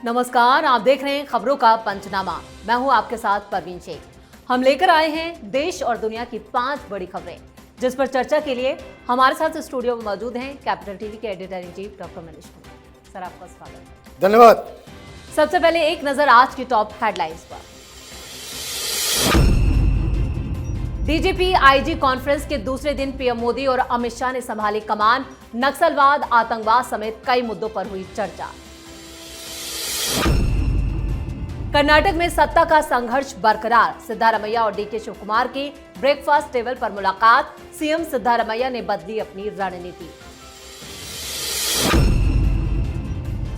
नमस्कार, आप देख रहे हैं खबरों का पंचनामा। मैं हूं आपके साथ परवीन शेख। हम लेकर आए हैं देश और दुनिया की 5 बड़ी खबरें, जिस पर चर्चा के लिए हमारे साथ स्टूडियो में मौजूद हैं कैपिटल टीवी के editor in chief doctor Manish Kumar. Sir, आपका स्वागत है। धन्यवाद। सबसे पहले एक नजर आज की टॉप हेडलाइंस पर। डीजीपी आईजी कॉन्फ्रेंस के दूसरे दिन पीएम मोदी और अमित शाह ने संभाली कमान। नक्सलवाद, आतंकवाद समेत कई मुद्दों पर हुई चर्चा। कर्नाटक में सत्ता का संघर्ष बरकरार। सिद्धारमैया और डीके शिवकुमार की ब्रेकफास्ट टेबल पर मुलाकात। सीएम सिद्धारमैया ने बदली अपनी रणनीति।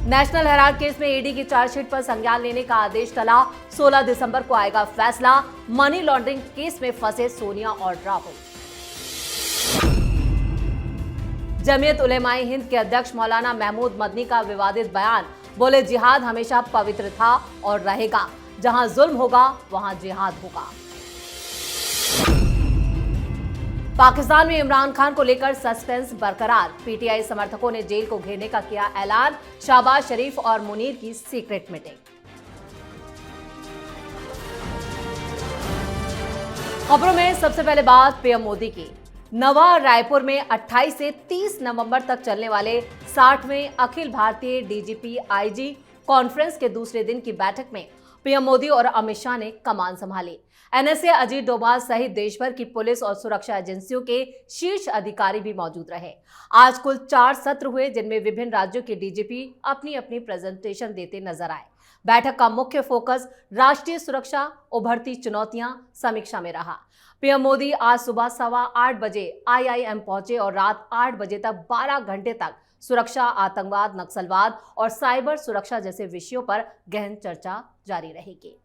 नेशनल हेराल्ड केस में ईडी की चार्जशीट पर संज्ञान लेने का आदेश टला। 16 दिसंबर को आएगा फैसला। मनी लॉन्ड्रिंग केस में फंसे सोनिया और राहुल। जमीयत उलेमाए हिंद के अध्यक्ष मौलाना महमूद मदनी का विवादित बयान। बोले, जिहाद हमेशा पवित्र था और रहेगा। जहां जुल्म होगा वहां जिहाद होगा। पाकिस्तान में इमरान खान को लेकर सस्पेंस बरकरार। पीटीआई समर्थकों ने जेल को घेरने का किया ऐलान। शहबाज शरीफ और मुनीर की सीक्रेट मीटिंग। खबरों में सबसे पहले बात पीएम मोदी की। नवा रायपुर में 28 से 30 नवंबर तक चलने वाले 60वें Akhil Bharatiya DGP IG conference के दूसरे दिन की बैठक में पीएम मोदी और अमित शाह ने कमान संभाली। एनएसए, अजीत डोभाल सहित देश भर की पुलिस और सुरक्षा एजेंसियों के शीर्ष अधिकारी भी मौजूद रहे। आज कुल 4 सत्र हुए, जिनमें विभिन्न राज्यों के डीजीपी अपनी अपनी प्रेजेंटेशन देते नजर आए। बैठक का मुख्य फोकस राष्ट्रीय सुरक्षा, उभरती चुनौतियां समीक्षा में रहा। पीएम मोदी आज सुबह 8:15 बजे आईआईएम पहुंचे और रात 8 बजे तक 12 घंटे तक सुरक्षा, आतंकवाद, नक्सलवाद और साइबर सुरक्षा जैसे विषयों पर गहन चर्चा जारी रहेगी।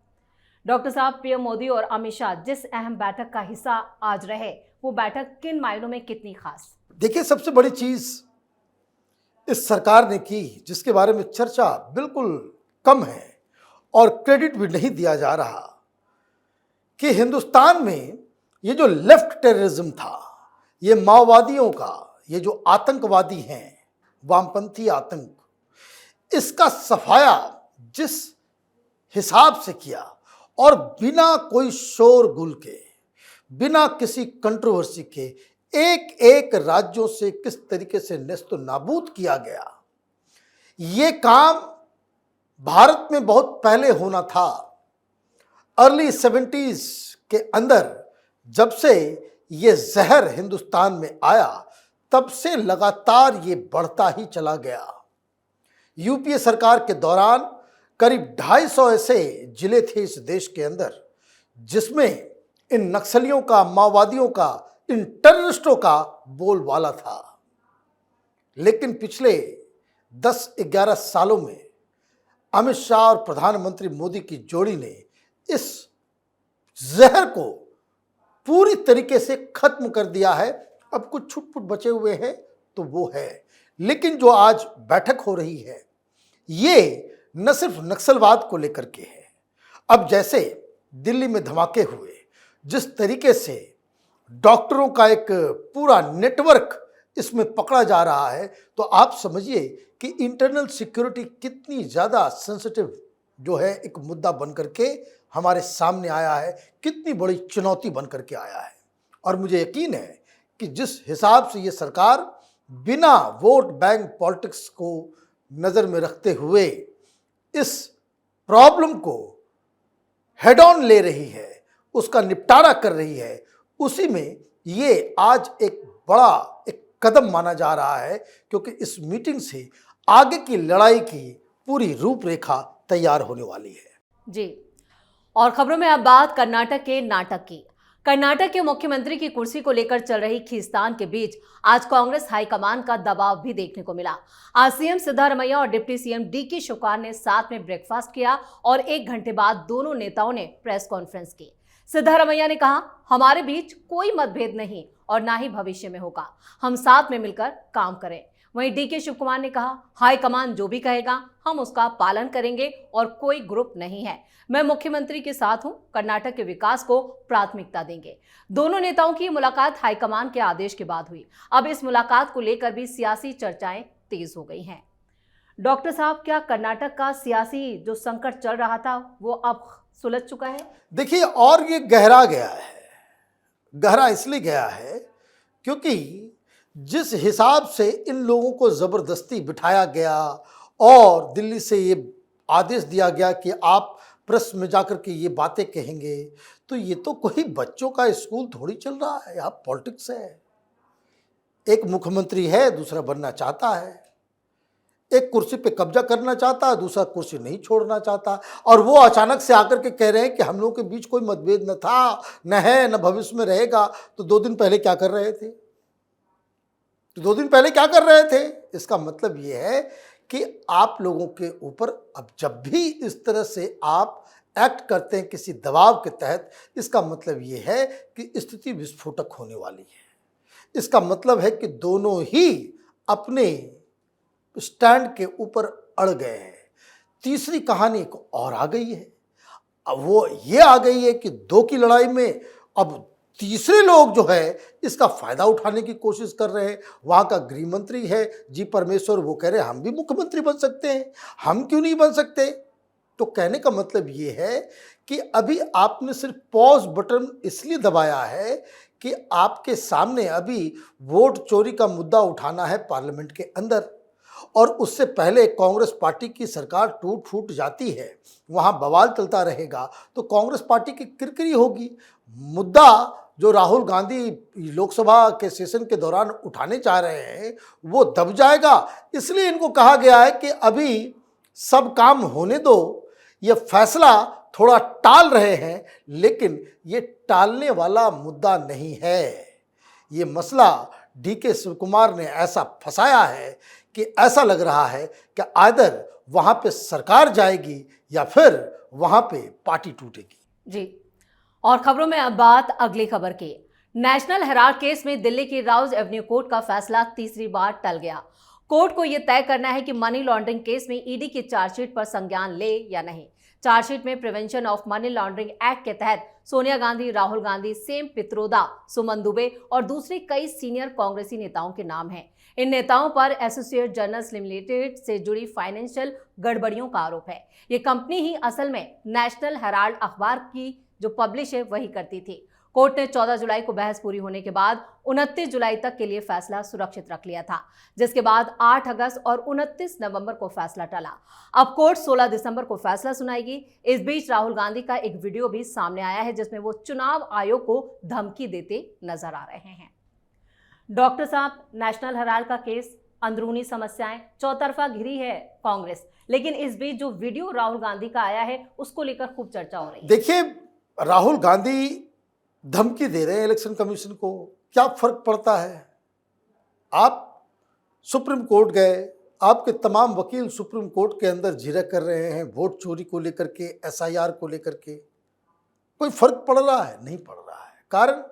डॉक्टर साहब, पीएम मोदी और अमित शाह जिस अहम बैठक का हिस्सा आज रहे, वो बैठक किन मायनों में कितनी खास? देखिए, सबसे बड़ी चीज इस सरकार ने की, जिसके बारे में चर्चा बिल्कुल कम है और क्रेडिट भी नहीं दिया जा रहा, कि हिंदुस्तान में ये जो लेफ्ट टेररिज्म था, ये माओवादियों का, ये जो आतंकवादी हैं, वामपंथी आतंक, इसका सफाया जिस हिसाब से किया और बिना कोई शोरगुल के, बिना किसी कंट्रोवर्सी के, एक एक राज्यों से किस तरीके से नेस्तो नाबूद किया गया, ये काम भारत में बहुत पहले होना था। अर्ली 70s के अंदर जब से ये जहर हिंदुस्तान में आया, तब से लगातार ये बढ़ता ही चला गया। यूपीए सरकार के दौरान करीब 250 ऐसे जिले थे इस देश के अंदर, जिसमें इन नक्सलियों का, माओवादियों का, इन टेररिस्टों का बोलबाला था। लेकिन पिछले 10-11 सालों में अमित शाह और प्रधानमंत्री मोदी की जोड़ी ने इस जहर को पूरी तरीके से खत्म कर दिया है। अब कुछ छुटपुट बचे हुए हैं तो वो है, लेकिन जो आज बैठक हो रही है, ये न सिर्फ नक्सलवाद को लेकर के है। अब जैसे दिल्ली में धमाके हुए, जिस तरीके से डॉक्टरों का एक पूरा नेटवर्क इसमें पकड़ा जा रहा है, तो आप समझिए कि इंटरनल सिक्योरिटी कितनी ज़्यादा सेंसिटिव जो है एक मुद्दा बन करके हमारे सामने आया है, कितनी बड़ी चुनौती बन करके आया है। और मुझे यकीन है कि जिस हिसाब से ये सरकार बिना वोट बैंक पॉलिटिक्स को नज़र में रखते हुए इस प्रॉब्लम को हेड ऑन ले रही है, उसका निपटारा कर रही है, उसी में ये आज एक बड़ा एक कदम माना जा रहा है, क्योंकि इस मीटिंग से आगे की लड़ाई की पूरी रूपरेखा तैयार होने वाली है। जी, और खबरों में अब बात कर्नाटक के नाटक की। कर्नाटक के मुख्यमंत्री की कुर्सी को लेकर चल रही खींचतान के बीच आज कांग्रेस हाईकमान का दबाव भी देखने को मिला। आज सीएम सिद्धारमैया और डिप्टी सीएम डीके शिवकुमार ने साथ में ब्रेकफास्ट किया और 1 घंटे बाद दोनों नेताओं ने प्रेस कॉन्फ्रेंस की। सिद्धारमैया ने कहा, हमारे बीच कोई मतभेद नहीं और ना ही भविष्य में होगा, हम साथ में मिलकर काम करें। वहीं डीके शिवकुमार ने कहा, हाईकमान जो भी कहेगा हम उसका पालन करेंगे और कोई ग्रुप नहीं है, मैं मुख्यमंत्री के साथ हूं, कर्नाटक के विकास को प्राथमिकता देंगे। दोनों नेताओं की मुलाकात हाईकमान के आदेश के बाद हुई। अब इस मुलाकात को लेकर भी सियासी चर्चाएं तेज हो गई हैं। डॉक्टर साहब, क्या कर्नाटक का सियासी जो संकट चल रहा था वो अब सुलझ चुका है? देखिए, और ये गहरा गया है। गहरा इसलिए गया है क्योंकि जिस हिसाब से इन लोगों को जबरदस्ती बिठाया गया और दिल्ली से ये आदेश दिया गया कि आप प्रेस में जाकर के ये बातें कहेंगे, तो ये तो कोई बच्चों का स्कूल थोड़ी चल रहा है, यहाँ पॉलिटिक्स है। एक मुख्यमंत्री है, दूसरा बनना चाहता है, एक कुर्सी पे कब्जा करना चाहता है, दूसरा कुर्सी नहीं छोड़ना चाहता, और वो अचानक से आकर के कह रहे हैं कि हम लोगों के बीच कोई मतभेद न था, न है, न भविष्य में रहेगा। तो 2 दिन पहले क्या कर रहे थे? इसका मतलब ये है कि आप लोगों के ऊपर अब जब भी इस तरह से आप एक्ट करते हैं किसी दबाव के तहत, इसका मतलब ये है कि स्थिति विस्फोटक होने वाली है। इसका मतलब है कि दोनों ही अपने स्टैंड के ऊपर अड़ गए हैं। तीसरी कहानी एक और आ गई है। अब वो ये आ गई है कि 2 की लड़ाई में अब तीसरे लोग जो है इसका फायदा उठाने की कोशिश कर रहे हैं। वहाँ का गृह मंत्री है जी परमेश्वर, वो कह रहे हैं हम भी मुख्यमंत्री बन सकते हैं, हम क्यों नहीं बन सकते। तो कहने का मतलब ये है कि अभी आपने सिर्फ पॉज बटन इसलिए दबाया है कि आपके सामने अभी वोट चोरी का मुद्दा उठाना है पार्लियामेंट के अंदर, और उससे पहले कांग्रेस पार्टी की सरकार टूट फूट जाती है, वहाँ बवाल चलता रहेगा तो कांग्रेस पार्टी की किरकिरी होगी। मुद्दा जो राहुल गांधी लोकसभा के सेशन के दौरान उठाने चाह रहे हैं वो दब जाएगा। इसलिए इनको कहा गया है कि अभी सब काम होने दो, ये फैसला थोड़ा टाल रहे हैं, लेकिन ये टालने वाला मुद्दा नहीं है। ये मसला डीके शिव कुमार ने ऐसा फंसाया है कि ऐसा लग रहा है कि आइदर वहाँ पे सरकार जाएगी या फिर वहाँ पे पार्टी टूटेगी। जी, और खबरों में अब बात अगली खबर की। नेशनल हेराल्ड केस में दिल्ली की राउज एवेन्यू कोर्ट का फैसला तीसरी बार टल गया। कोर्ट को यह तय करना है कि मनी लॉन्ड्रिंग केस में ईडी की चार्जशीट पर संज्ञान ले या नहीं। चार्जशीट में prevention of money laundering act के तहत सोनिया गांधी, राहुल गांधी, सेम पित्रोदा, सुमन दुबे और दूसरे कई सीनियर कांग्रेसी नेताओं के नाम हैं। इन नेताओं पर एसोसिएट जर्नल्स लिमिटेड से जुड़ी फाइनेंशियल गड़बड़ियों का आरोप है। ये कंपनी ही असल में नेशनल हेराल्ड अखबार की जो पब्लिश है वही करती थी। कोर्ट ने 14 जुलाई को बहस पूरी होने के बाद 29 जुलाई तक के लिए फैसला सुरक्षित रख लिया था, जिसके बाद 8 अगस्त और 29 नवंबर को फैसला टला। अब कोर्ट 16 दिसंबर को फैसला सुनाएगी। इस बीच राहुल गांधी का एक वीडियो भी सामने आया है जिसमें वो चुनाव आयोग को धमकी देते नजर आ रहे हैं। डॉक्टर साहब, नेशनल हेराल्ड का केस, अंदरूनी समस्याएं, चौतरफा घिरी है कांग्रेस, लेकिन इस बीच जो वीडियो राहुल गांधी का आया है उसको लेकर खूब चर्चा हो रही है। देखिए, राहुल गांधी धमकी दे रहे हैं इलेक्शन कमीशन को, क्या फर्क पड़ता है? आप सुप्रीम कोर्ट गए, आपके तमाम वकील सुप्रीम कोर्ट के अंदर झिरक कर रहे हैं वोट चोरी को लेकर के, एसआईआर को लेकर के। कोई फर्क पड़ रहा है? नहीं पड़ रहा है। कारण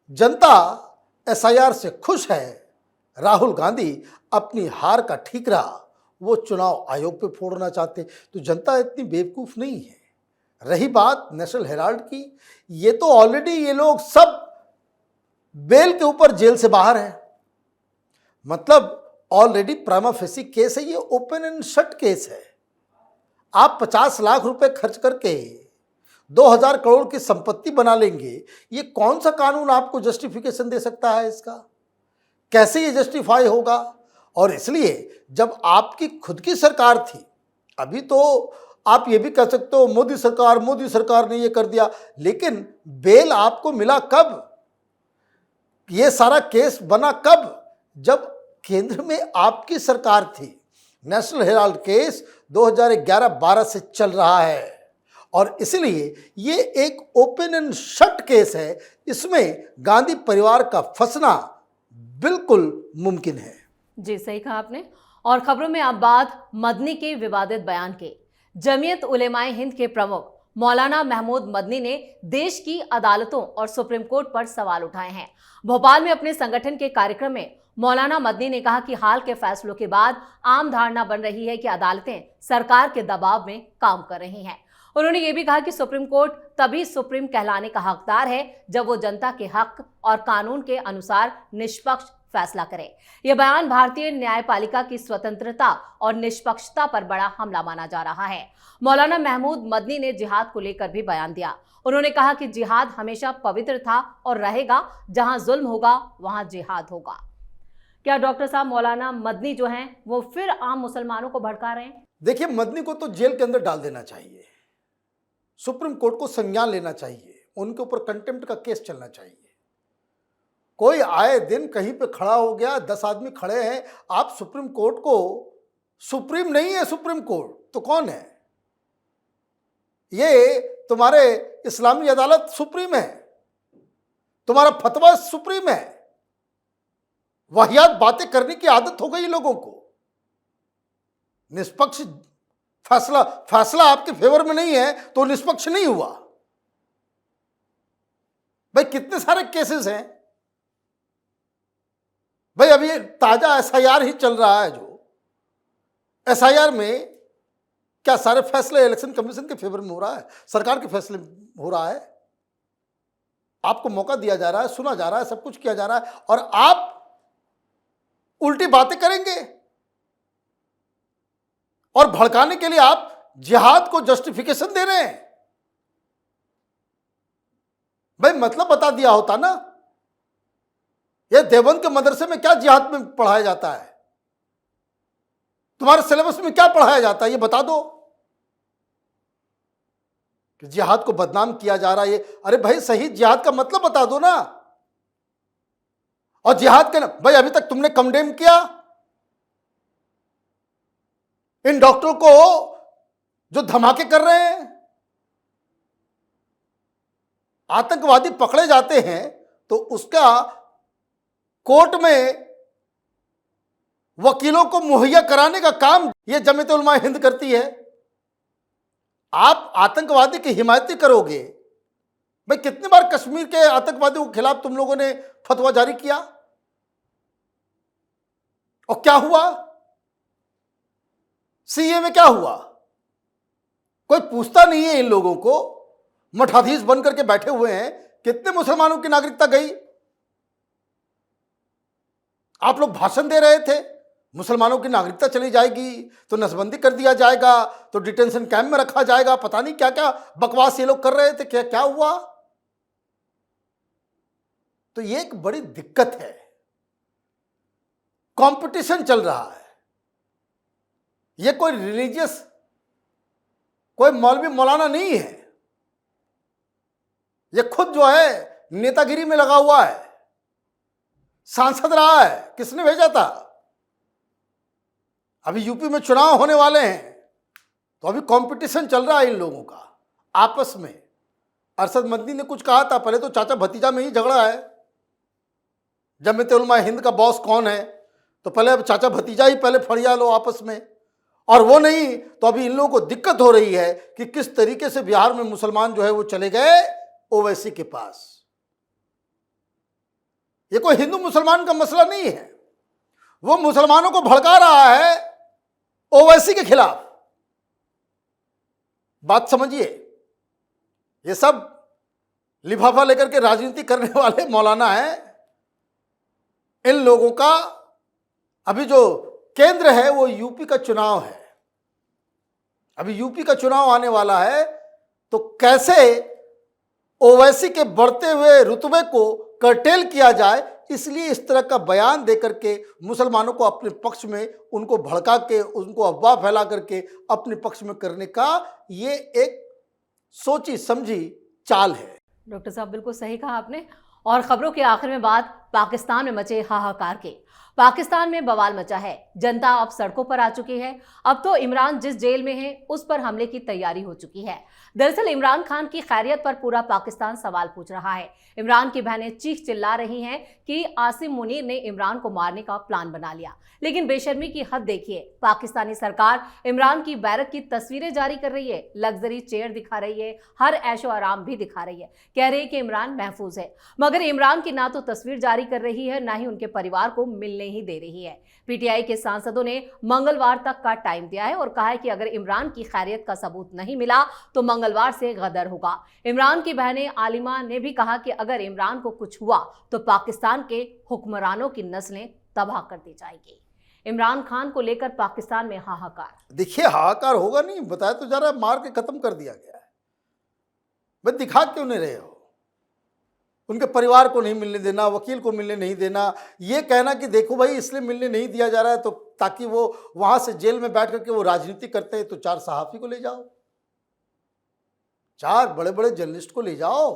जनता एसआईआर से खुश है। राहुल गांधी अपनी हार का ठीकरा वो चुनाव आयोग पे फोड़ना चाहते। तो जनता इतनी बेवकूफ नहीं है। रही बात नेशनल हेराल्ड की, ये तो ऑलरेडी ये लोग सब बेल के ऊपर जेल से बाहर हैं। मतलब ऑलरेडी प्राइमा फेसी केस है, ये ओपन एंड शट केस है। आप 50 लाख रुपए खर्च करके 2000 करोड़ की संपत्ति बना लेंगे, ये कौन सा कानून आपको जस्टिफिकेशन दे सकता है इसका? कैसे ये जस्टिफाई होगा? और इसलिए जब आपकी खुद की सरकार थी, अभी तो आप ये भी कह सकते हो मोदी सरकार ने ये कर दिया, लेकिन बेल आपको मिला कब? ये सारा केस बना कब? जब केंद्र में आपकी सरकार थी। नेशनल हेराल्ड केस 2011-12 से चल रहा है और इसलिए ये एक ओपन एंड शट केस है। इसमें गांधी परिवार का फंसना बिल्कुल मुमकिन है। जी, सही कहा आपने। और खबरों में अब बात मदनी के विवादित बयान की। जमीयत उलेमाए हिंद के प्रमुख मौलाना महमूद मदनी ने देश की अदालतों और सुप्रीम कोर्ट पर सवाल उठाए हैं। भोपाल में अपने संगठन के कार्यक्रम में मौलाना मदनी ने कहा कि हाल के फैसलों के बाद आम धारणा बन रही है कि अदालतें सरकार के दबाव में काम कर रही हैं। उन्होंने ये भी कहा कि सुप्रीम कोर्ट तभी सुप्रीम कहलाने का हकदार है जब वो जनता के हक और कानून के अनुसार निष्पक्ष फैसला करे। यह बयान भारतीय न्यायपालिका की स्वतंत्रता और निष्पक्षता पर बड़ा हमला माना जा रहा है। मौलाना महमूद मदनी ने जिहाद को लेकर भी बयान दिया। उन्होंने कहा कि जिहाद हमेशा पवित्र था और रहेगा। जहां जुल्म होगा वहां जिहाद होगा। क्या डॉक्टर साहब मौलाना मदनी जो हैं वो फिर आम मुसलमानों को भड़का रहे हैं? देखिए, मदनी को तो जेल के अंदर डाल देना चाहिए। सुप्रीम कोर्ट को संज्ञान लेना चाहिए। उनके ऊपर कंटेम्प्ट का केस चलना चाहिए। कोई आए दिन कहीं पे खड़ा हो गया, 10 आदमी खड़े हैं, आप सुप्रीम कोर्ट को, सुप्रीम नहीं है सुप्रीम कोर्ट तो कौन है? ये तुम्हारे इस्लामी अदालत सुप्रीम है, तुम्हारा फतवा सुप्रीम है। वाहियात बातें करने की आदत हो गई लोगों को। निष्पक्ष फैसला आपके फेवर में नहीं है तो निष्पक्ष नहीं हुआ। भाई कितने सारे केसेस हैं भाई। अभी ताजा एसआईआर ही चल रहा है, जो एसआईआर में क्या सारे फैसले इलेक्शन कमीशन के फेवर में हो रहा है, सरकार के फैसले हो रहा है। आपको मौका दिया जा रहा है, सुना जा रहा है, सब कुछ किया जा रहा है और आप उल्टी बातें करेंगे और भड़काने के लिए आप जिहाद को जस्टिफिकेशन दे रहे हैं। भाई मतलब बता दिया होता ना। ये देवबंद के मदरसे में क्या जिहाद में पढ़ाया जाता है? तुम्हारे सिलेबस में क्या पढ़ाया जाता है ये बता दो। कि जिहाद को बदनाम किया जा रहा है ये, अरे भाई सही जिहाद का मतलब बता दो ना। और जिहाद के ना भाई अभी तक तुमने कंडेम किया इन डॉक्टरों को जो धमाके कर रहे हैं। आतंकवादी पकड़े जाते हैं तो उसका कोर्ट में वकीलों को मुहैया कराने का काम यह जमीयत उलमा हिंद करती है। आप आतंकवादी की हिमायती करोगे। भाई कितनी बार कश्मीर के आतंकवादियों के खिलाफ तुम लोगों ने फतवा जारी किया और क्या हुआ? सीए में क्या हुआ? कोई पूछता नहीं है इन लोगों को। मठाधीश बन करके बैठे हुए हैं। कितने मुसलमानों की नागरिकता गई? आप लोग भाषण दे रहे थे मुसलमानों की नागरिकता चली जाएगी तो नसबंदी कर दिया जाएगा, तो डिटेंशन कैंप में रखा जाएगा, पता नहीं क्या क्या बकवास ये लोग कर रहे थे। क्या क्या हुआ? तो ये एक बड़ी दिक्कत है। कंपटीशन चल रहा है। ये कोई रिलीजियस कोई मौलवी मौलाना नहीं है। ये खुद जो है नेतागिरी में लगा हुआ है। सांसद रहा है। किसने भेजा था? अभी यूपी में चुनाव होने वाले हैं तो अभी कंपटीशन चल रहा है इन लोगों का आपस में। अरशद मदनी ने कुछ कहा था, पहले तो चाचा भतीजा में ही झगड़ा है। जमीयत उलमा हिंद का बॉस कौन है? तो पहले अब चाचा भतीजा ही पहले फड़िया लो आपस में। और वो नहीं तो अभी इन लोगों को दिक्कत हो रही है कि किस तरीके से बिहार में मुसलमान जो है वो चले गए ओवैसी के पास। ये कोई हिंदू मुसलमान का मसला नहीं है। वो मुसलमानों को भड़का रहा है ओवैसी के खिलाफ। बात समझिए। ये सब लिफाफा लेकर के राजनीति करने वाले मौलाना हैं। इन लोगों का अभी जो केंद्र है वो यूपी का चुनाव है। अभी यूपी का चुनाव आने वाला है तो कैसे ओवैसी के बढ़ते हुए रुतबे को कर्टेल किया जाए, इसलिए इस तरह का बयान देकर के मुसलमानों को अपने पक्ष में उनको भड़का के उनको अफवाह फैला करके अपने पक्ष में करने का ये एक सोची समझी चाल है। डॉक्टर साहब बिल्कुल सही कहा आपने। और खबरों के आखिर में बात पाकिस्तान में मचे हाहाकार के। पाकिस्तान में बवाल मचा है। जनता अब सड़कों पर आ चुकी है। अब तो इमरान जिस जेल में है उस पर हमले की तैयारी हो चुकी है। दरअसल इमरान खान की खैरियत पर पूरा पाकिस्तान सवाल पूछ रहा है। इमरान की बहनें चीख चिल्ला रही हैं कि आसिम मुनीर ने इमरान को मारने का प्लान बना लिया। लेकिन बेशर्मी की हद देखिए। पाकिस्तानी सरकार इमरान की बैरक की तस्वीरें जारी कर रही है, लग्जरी चेयर दिखा रही है, हर ऐशो आराम भी दिखा रही है, कह रही है कि इमरान महफूज है। मगर इमरान की ना तो तस्वीर जारी जारी कर रही है, न ही उनके परिवार को मिलने ही दे रही है। पीटीआई के सांसदों ने मंगलवार तक का टाइम दिया है और कहा है कि अगर इमरान की खैरियत का सबूत नहीं मिला तो मंगलवार से गदर होगा। इमरान की बहनें आलिमा ने भी कहा कि अगर इमरान को कुछ हुआ तो पाकिस्तान के हुक्मरानों की नस्लें तबाह कर दी जाएगी। इमरान खान को लेकर पाकिस्तान में हाहाकार। देखिए, हाहाकार होगा नहीं, बताया तो जा रहा है, मार के खत्म कर दिया गया है। भाई दिखा क्यों नहीं रहे हो? उनके परिवार को नहीं मिलने देना, वकील को मिलने नहीं देना, ये कहना कि देखो भाई इसलिए मिलने नहीं दिया जा रहा है तो ताकि वो वहां से जेल में बैठ करके वो राजनीति करते हैं, तो 4 सहाफी को ले जाओ, 4 बड़े बड़े जर्नलिस्ट को ले जाओ,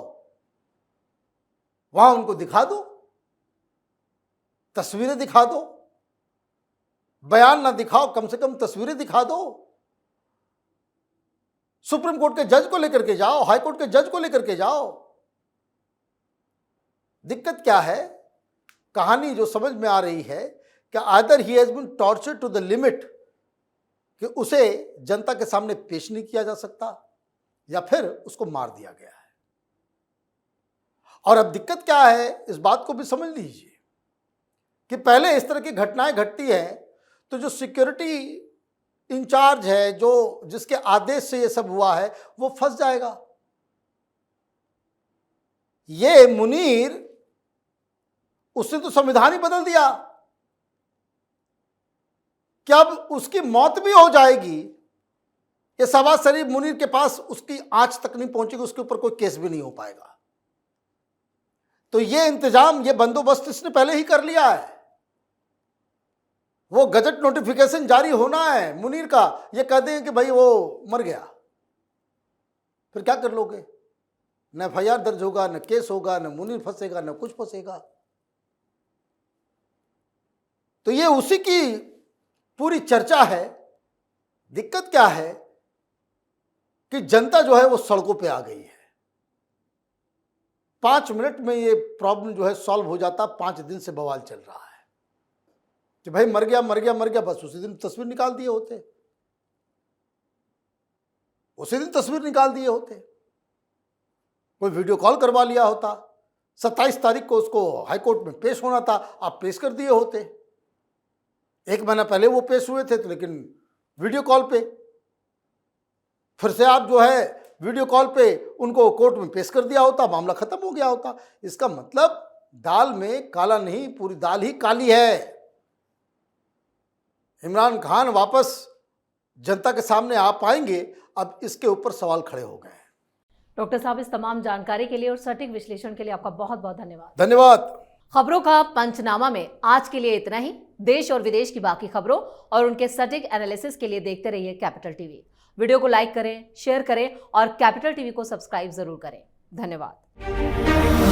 वहां उनको दिखा दो, तस्वीरें दिखा दो, बयान ना दिखाओ, कम से कम तस्वीरें दिखा दो। सुप्रीम कोर्ट के जज को लेकर के जाओ, हाई कोर्ट के जज को लेकर के जाओ। दिक्कत क्या है? कहानी जो समझ में आ रही है कि either he has been tortured to the limit कि उसे जनता के सामने पेश नहीं किया जा सकता, या फिर उसको मार दिया गया है। और अब दिक्कत क्या है, इस बात को भी समझ लीजिए कि पहले इस तरह की घटनाएं घटती है तो जो सिक्योरिटी इंचार्ज है, जो जिसके आदेश से ये सब हुआ है, वो फंस जाएगा। ये मुनीर, उसने तो संविधान ही बदल दिया कि अब उसकी मौत भी हो जाएगी, ये शहबाज शरीफ मुनीर के पास उसकी आंच तक नहीं पहुंचेगी, उसके ऊपर कोई केस भी नहीं हो पाएगा। तो ये इंतजाम, ये बंदोबस्त इसने पहले ही कर लिया है। वो गजट नोटिफिकेशन जारी होना है मुनीर का, ये कह दें कि भाई वो मर गया, फिर क्या कर लोगे? न एफआईआर दर्ज होगा, न केस होगा, न मुनीर फंसेगा, न कुछ फंसेगा। तो ये उसी की पूरी चर्चा है। दिक्कत क्या है कि जनता जो है वो सड़कों पे आ गई है। 5 मिनट में ये प्रॉब्लम जो है सॉल्व हो जाता, 5 दिन से बवाल चल रहा है कि भाई मर गया मर गया मर गया, बस उसी दिन तस्वीर निकाल दिए होते, उसी दिन तस्वीर निकाल दिए होते, कोई वीडियो कॉल करवा लिया होता, 27 तारीख को उसको हाईकोर्ट में पेश होना था, आप पेश कर दिए होते। 1 महीना पहले वो पेश हुए थे तो, लेकिन वीडियो कॉल पे फिर से आप जो है वीडियो कॉल पे उनको कोर्ट में पेश कर दिया होता, मामला खत्म हो गया होता। इसका मतलब दाल में काला नहीं, पूरी दाल ही काली है। इमरान खान वापस जनता के सामने आ पाएंगे, अब इसके ऊपर सवाल खड़े हो गए हैं। डॉक्टर साहब, इस तमाम जानकारी के लिए और सटीक विश्लेषण के लिए आपका बहुत बहुत धन्यवाद। धन्यवाद। खबरों का पंचनामा में आज के लिए इतना ही। देश और विदेश की बाकी खबरों और उनके सटीक एनालिसिस के लिए देखते रहिए कैपिटल टीवी। वीडियो को लाइक करें, शेयर करें और कैपिटल टीवी को सब्सक्राइब जरूर करें। धन्यवाद।